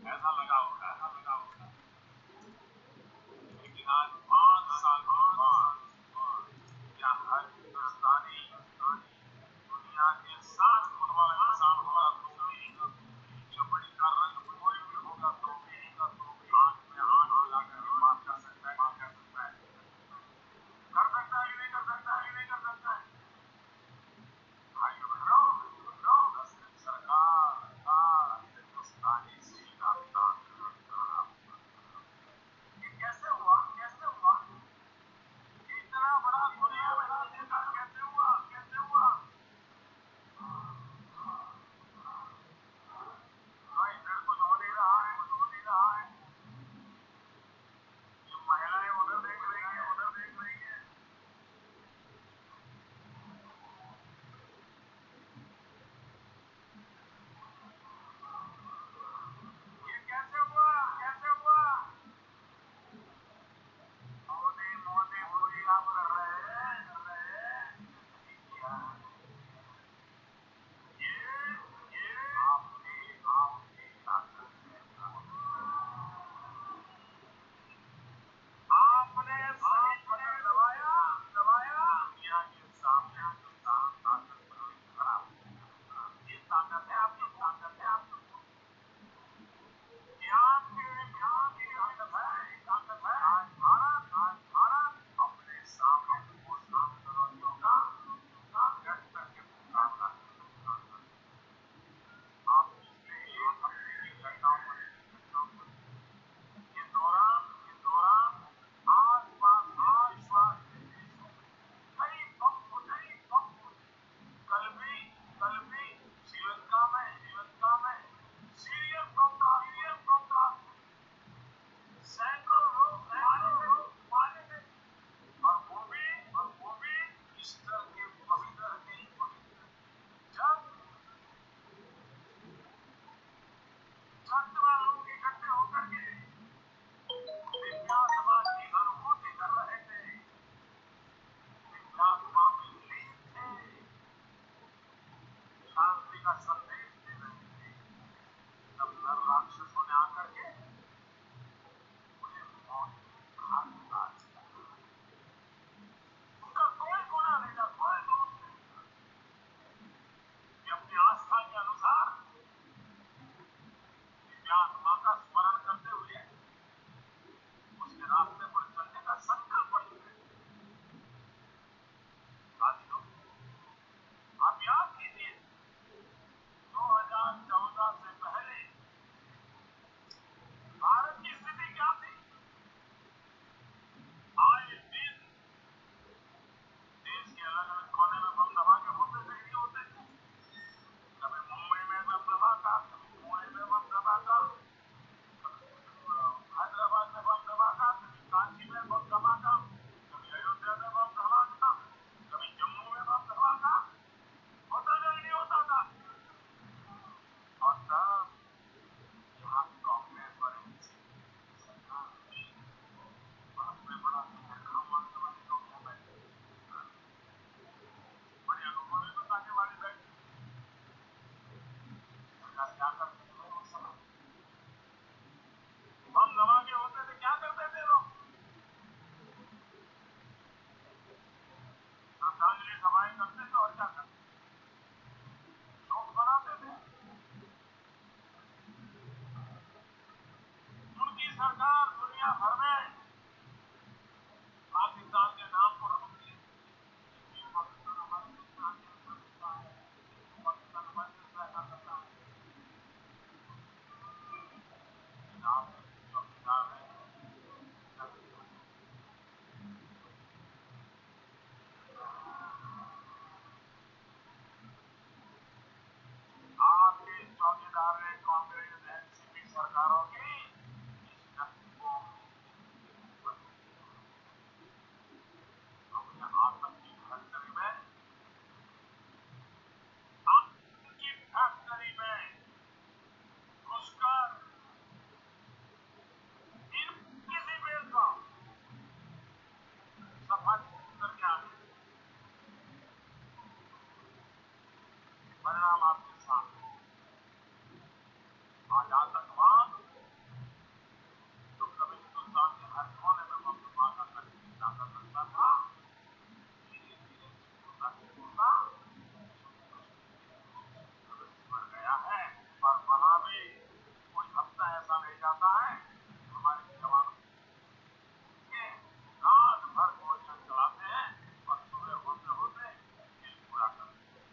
ऐसा लगा होगा, लेकिन आज 5 साल के बाद क्या हर हिंदुस्तानी दुनिया के 60 फुट वाला इंसान होगा तो भी, चमड़ी का रंग कोई भी होगा तो भी, आंख में आंख मिलाकर ये बात कर सकता है, कर सकता है कि नहीं कर सकता है। भाइयों बहनों, सरकार हिंदुस्तानी से ये कैसे हुआ? आज आतंकवाद जो कभी हिंदुस्तान के हर कोने में बम धमाका करके जाता करता था, धीरे धीरे होता बढ़ गया है। और वहां भी कोई हफ्ता ऐसा नहीं जाता है हमारे जवान के रात भर गोलियां चलाते हैं और सुबह होते होते दिल पूरा कर देते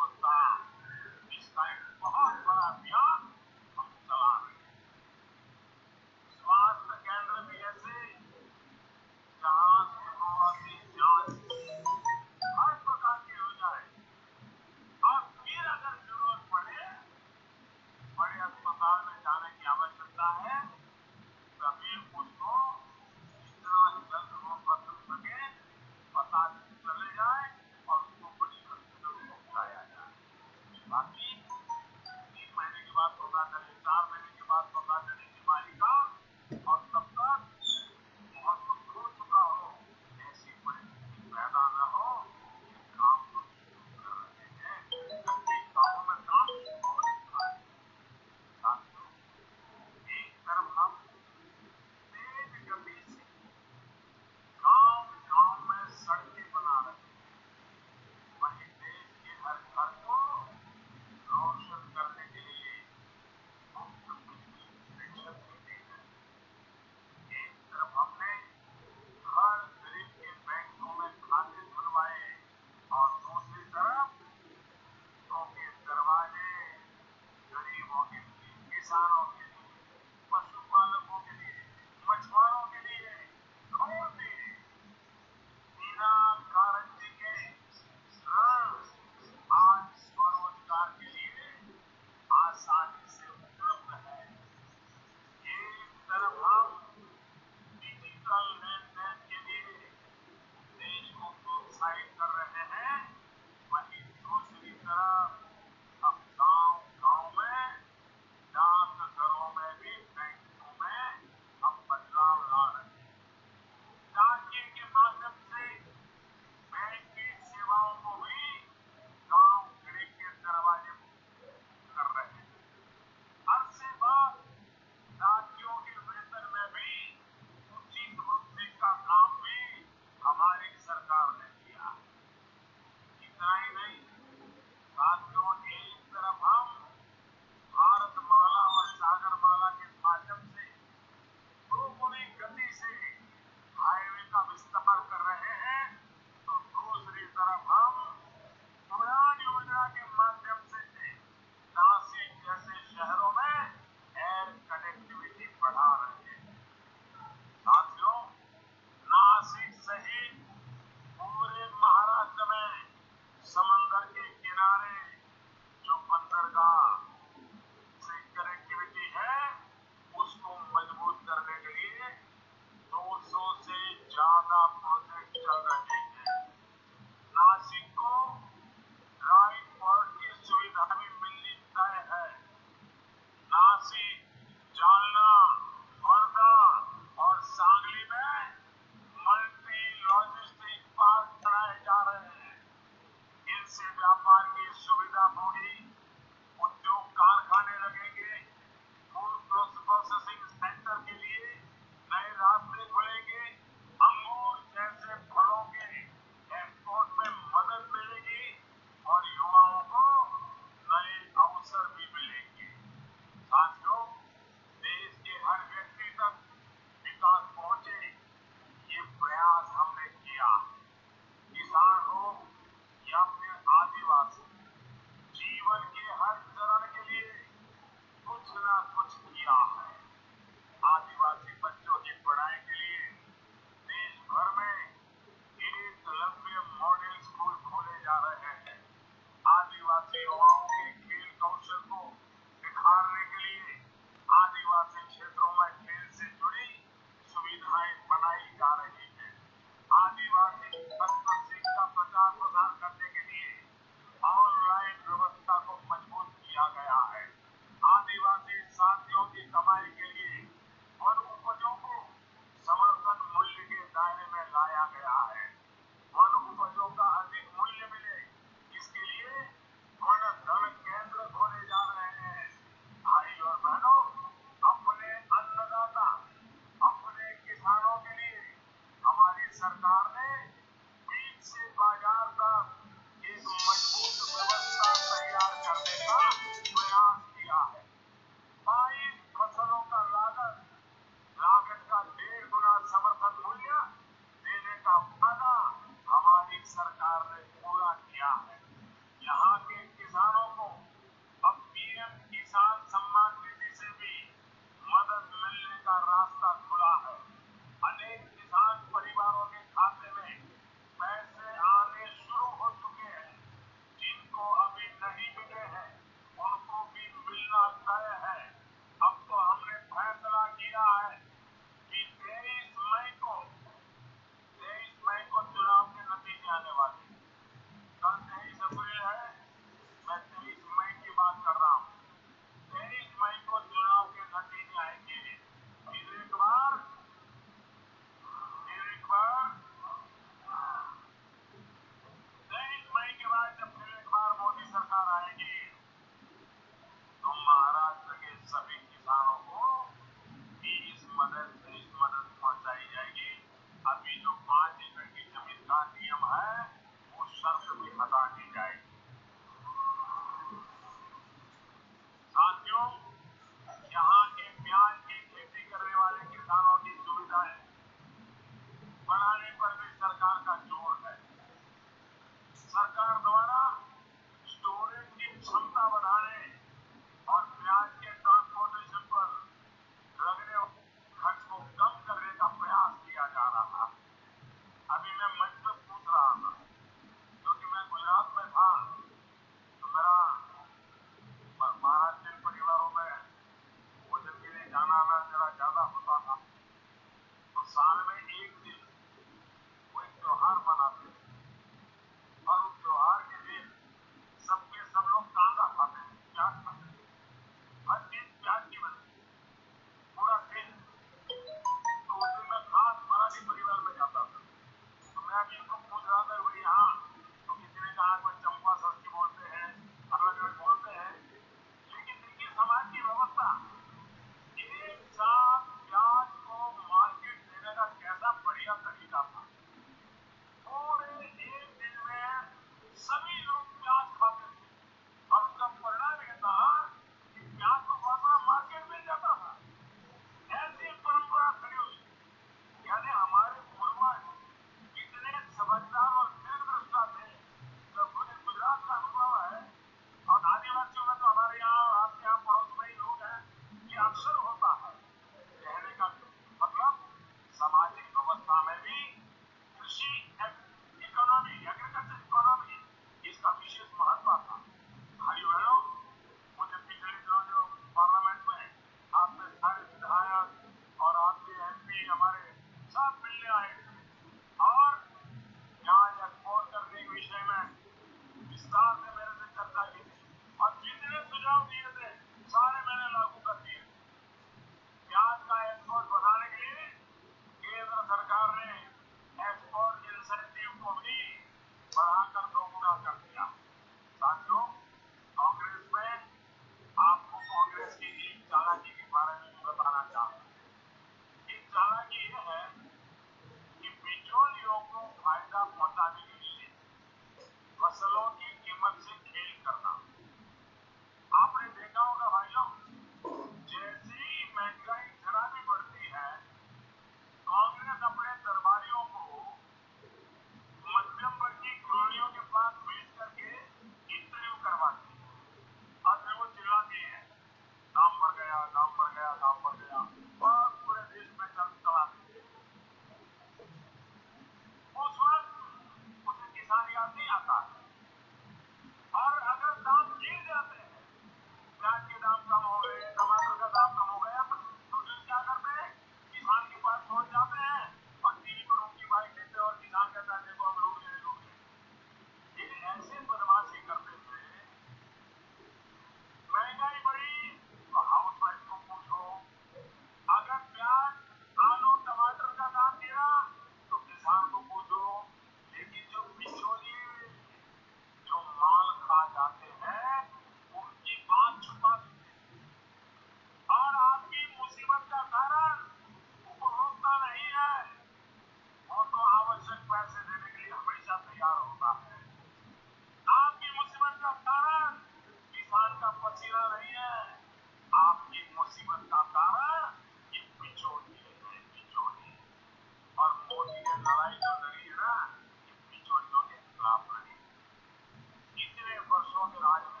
के राज में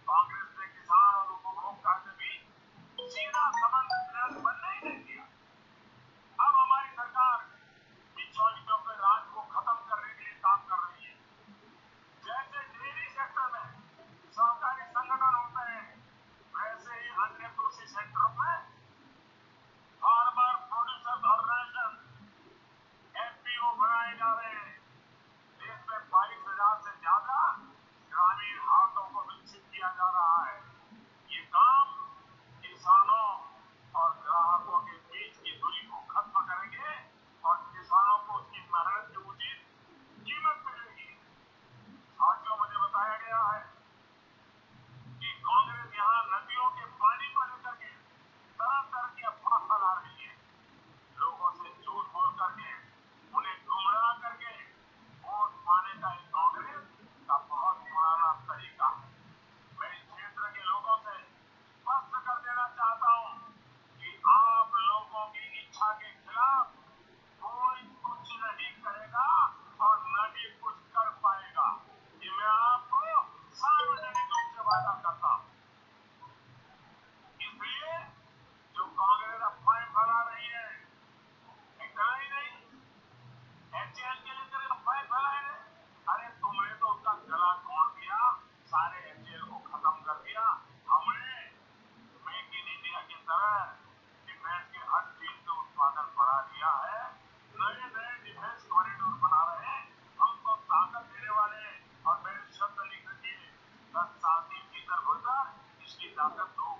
कांग्रेस ने किसान और उपभोक्ता से भी सीधा संबंध बनने ही नहीं दिया। अब हमारी सरकार बिचौलियों के राज को खत्म करने के लिए काम कर रही है। जैसे डेयरी सेक्टर में सहकारी संगठन होते हैं, वैसे ही अन्य कृषि सेक्टरों में फार्मर प्रोड्यूसर ऑर्गेनाइजेशन एफपीओ बनाए जा रहे हैं। देश में 22,000 से ज्यादा ग्रामीण हाटों को विकसित किया जा रहा है। ये काम किसानों और ग्राहकों के बीच की दूरी को खत्म करेंगे और किसानों को उसकी मेहनत की उचित कीमत मिलेगी। साथियों, मुझे बताया गया है कि कांग्रेस यहाँ नदियों के पानी को लेकर के तरह तरह की अफवाह फैला रही है। लोगों से झूठ बोल करके उन्हें गुमराह करके वोट पाने का एक कांग्रेस का बहुत पुराना तरीका है। मैं इस क्षेत्र के लोगों से स्पष्ट कर देना चाहता हूं कि आप लोगों की इच्छा के खिलाफ कोई कुछ नहीं करेगा और न ही कुछ कर पाएगा। ये मैं आपको सार्वजनिक रूप से वादा करता हूं। इसलिए जो कांग्रेस अफवाहें फैला रही है, इतना ही नहीं, एचएएल के लेकर अफवाहें फैलाए रहे। अरे तुमने तो उसका गला तोड़ दिया, सारे एचएएल को खत्म कर दिया। हमने मेक इन इंडिया की तरह डिफेंस के हर चीज का उत्पादन बढ़ा दिया है। नए नए डिफेंस कॉरिडोर बना रहे हैं। हमको ताकत देने वाले और मेरे शब्द लिख रखिए, 10 साल के भीतर भीतर इसकी ताकत 2